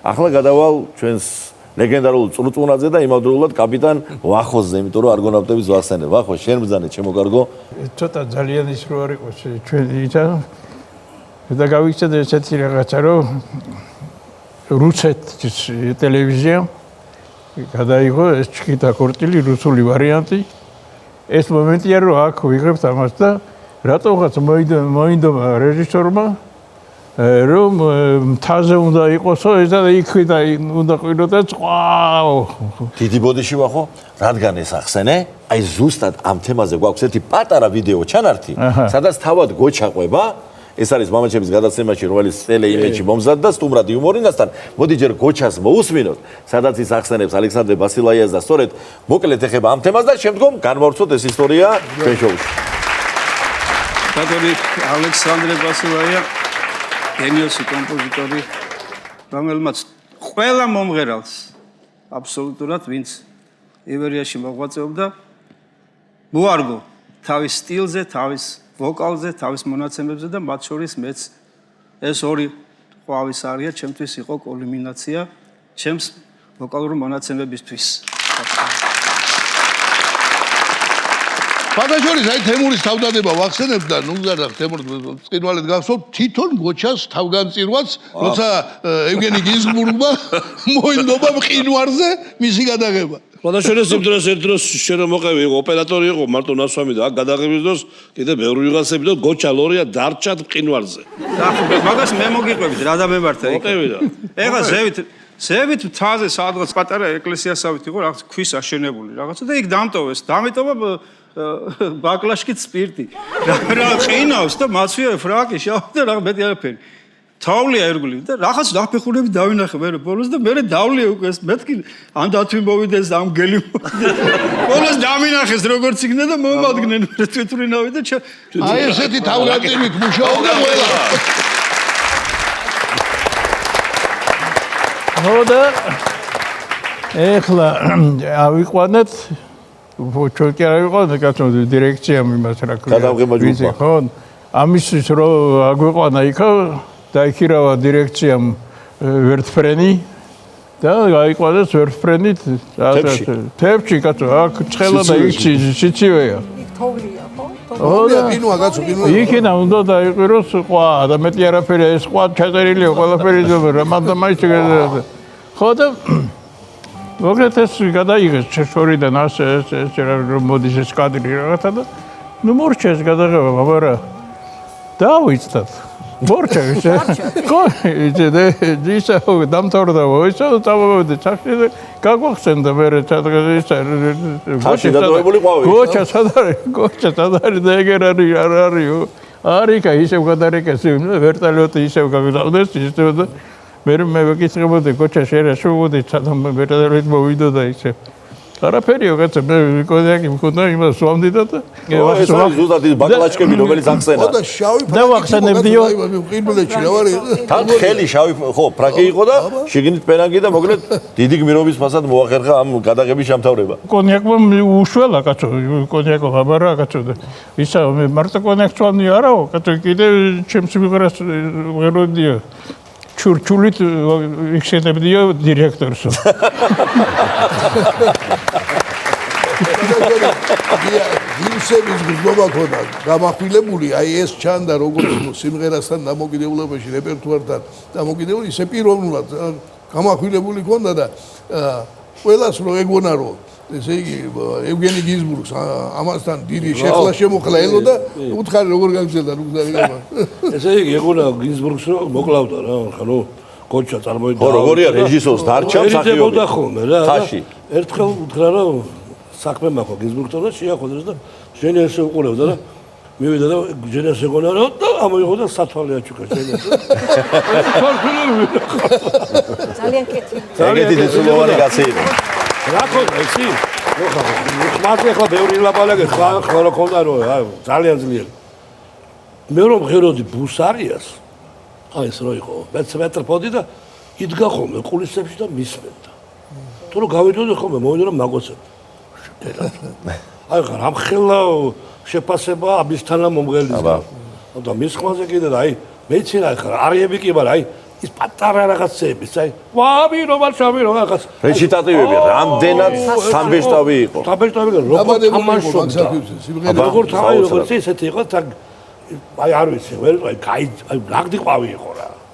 ახლა გადავალ ჩვენს ლეგენდარულ წურწუნაძე და იმავდროულად კაპიტან ვახოზე, იმიტომ რომ არგონავტების ვახსენებ. ვახო, შენ ბრძანე, ჩემო კარგო. ცოტა ძალიან ის რო არ იყოს ჩვენი ისა და გავიქცეთ ესეთი რაღაცა რომ რუსეთის ტელევიზია გადაიღო ეს ჩხიტა კორტილი რუსული ვარიანტი. ეს მომენტია რომ აქ ვიღებთ ამას და რატოღაც მოინდომა რეჟისორმა რომ მთაზე უნდა იყოსო ეს და იქიდან უნდა ყიდოდა წყაო. დიდი ბოდიში ვახო, რადგან ეს ახსენე, აი ზუსტად ამ თემაზე გვაქვს ერთი პატარა ვიდეო ჩანართი, სადაც თავად გოჩაყვება. ეს არის მამაჩემის გადაცემაში, რომელიც ტელე იმედში მომზადდა სტუმრად იუმორინასთან. მოდი ჯერ გოჩას მოусმინოთ, სადაც ის ახსენებს ალექსანდრე ბასილაიას და სწორედ მოკლედ ეხება ამ თემას და შემდგომ განმოვცოთ ეს ისტორია ჩვენ შოუში. ბატონი ალექსანდრე ბასილაია გენიოსი კომპოზიტორი, რომელმაც ყველა მომღერალს აბსოლუტურად ვინც ივერიაში მოღვაწეობდა, მოარგო თავის სტილზე, თავის ვოკალზე, თავის მონაცემებზე და მათ შორის მეც ეს ორი ყვავის არია, ჩემთვის იყო კულმინაცია ჩემს ვოკალური მონაცემებისთვის. ფაქტობრივად აი თემურის თავდადება ვახსენებ და ნუ ზარდა თემურ წინვალედ გახსოვთ თვითონ გოჩას თავგანწირვაც როცა ევგენი გინზბურგმა მოინდომა მყინვარზე მისი გადაღება. ფოტოშოუს იმ დროს ერთ დროს შენ რომ მოყევი იყო ოპერატორი იყო მარტო ნასვამი და აქ გადაღების დროს კიდე ბევრი ვიღაცები და გოჩა ლორია დარჩათ მყინვარზე. მაგას მე მოგიყვებით რა და მემართა იქ. მოყევი და. ეხლა ზევით მთაზე სადღაც პატარა ეკლესიასავით იყო რაღაც ქვის აშენებული რაღაცა და იქ დამტოვეს. დამიტოვა ბაკლაშკით სპირტი. რა ყინავს და მაცვია ფრაკი შავი და რა მეტი არაფერი. თავლია ერგული და რაღაც დაფეხურები დავინახე მე ბოლოს და მე დავლია უკვე ეს მეთქი ამ დათვი მოვიდეს ამ გელი ბოლოს დამინახეს როგორც იქნა და მომადგნენ მე თვითვრინავი და აი ესეთი თავგანწირვით მუშაობდა ყველა. მოდა ეხლა ავიყვანეთ ჩვენ კი არ ვიყვანეთ კაცო დირექციამ იმას რა ქვია. გადავღება ჯგუფმა. ხო ამისთვის რომ აგვიყვანა იქა დაიქირავა დირექციამ ვერტფრენი და გაიყვანეს ვერტფრენით თებში კაცო აქ ცხელა და იქ სიცივეა. იქ თოვლია ხო? თოვლია პინუა კაცო პინუა. იქინა უნდა დაიყვიროს ყვა და მეტი არაფერი ეს ყვა ჩაწერილია ყველაფერი და მაინც ხო და მოკლედ ეს გადაიღეს შორიდან ასე რომ მოდის ეს კადრი რაღაცა და ნუ მორჩეს გადაღება მაგრამ დავიცდათ მორჩა ისე ხო ისე დამთავრდა ისე დავავდე ჩახში და გაგვახსენდა მე გოჩა სადარი და ეგერ არის ისევ გადარეკეს ვერტალიოტი ისევ გაგზავდეს ისევ და მე ვეკითხებოდი გოჩა შენ შევოდი სადამ ვერტალიოტი მოვიდო და ისე არაფერია კაცო მე კოდიაკი მქონდა იმას სვამდიდა და ეს არის ზუსტად ის ბაკლაჩკები რომელიც ახსენა და შავი და ვახსენებდიო ყინულებში რა არის თან ხელი შავი ხო ფრაკი იყო და შიგნით პენანგი და მოკლედ დიდი გმირობის ფასად მოახერხა ამ გადაღების შემთავრება კონიაკმა უშველა კაცო კონიაკო ხაბარა კაცო და ისა მე მარტო კონიაკს ვამდი არაო კაცო კიდე ჩემს მიღრას ვეროდიო ჩურჩულით იქშენებდიო დირექტორსო გიმსების გზნობა ქონდა გამახვილებული აი ეს ჩანდა როგორც სიმღერასთან დამოკიდებულებაში რეპერტუართან დამოკიდებული ისე პიროვნულად გამახვილებული ქონდა და ყველას რო ეგონა რომ ესე იგი ევგენი გინზბურგს ამასთან დიდი შეხლა შემოხლა ელოდა უთხარი როგორ გაგზელდა რუგზარიგება ესე იგი ეგონა გინზბურგს რომ მოკლავდა რა ხანო გოჩა წარმოიდგა ხო როგორია რეჟისორს დარჩა მსახიობი ხოლმე რა ხაში ერთხელ უთხრა რომ საქმე მაქვს გინზბურგთან და შეახოდრეს და ჟენი ესე უყურებდა და მივიდა და ჟენი ესე გონა რა და ამოიღო და სათვალე აჩუქა ჟენი ძალიან კეთილი ეგეთი დეცულოვანი კაცი იყო რა ქონდა ისი? მართლა ხო ბევრი ლაპარაკი ხო რა ქონდა რომ ძალიან ძლიერი. მე რომ ღეროდი ბუსარიას აი ეს რო იყო მეტრ პოდი და იდგა ხოლმე ყულისებში და მისმენდა. თუ რომ გავიდოდი ხოლმე მოვიდა რომ მაგოცებ. აი რამ ხელა შეფასება ამისთანა მომღერლის და მის ხმაზე კიდე და აი მეცი რა ხარ არიები კი მაგრამ აი ის პატარა რაღაცები, აი, ვამირო მაშავირო რაღაც. რეჩიტატივები რამდენად სამბეშტავი იყო. სამბეშტავი როგორ თამაშობდა. როგორც აი როგორც ესეთი იყო, აი არ ვიცი, ვერ აი აი ნაგდი ყვავი იყო რა.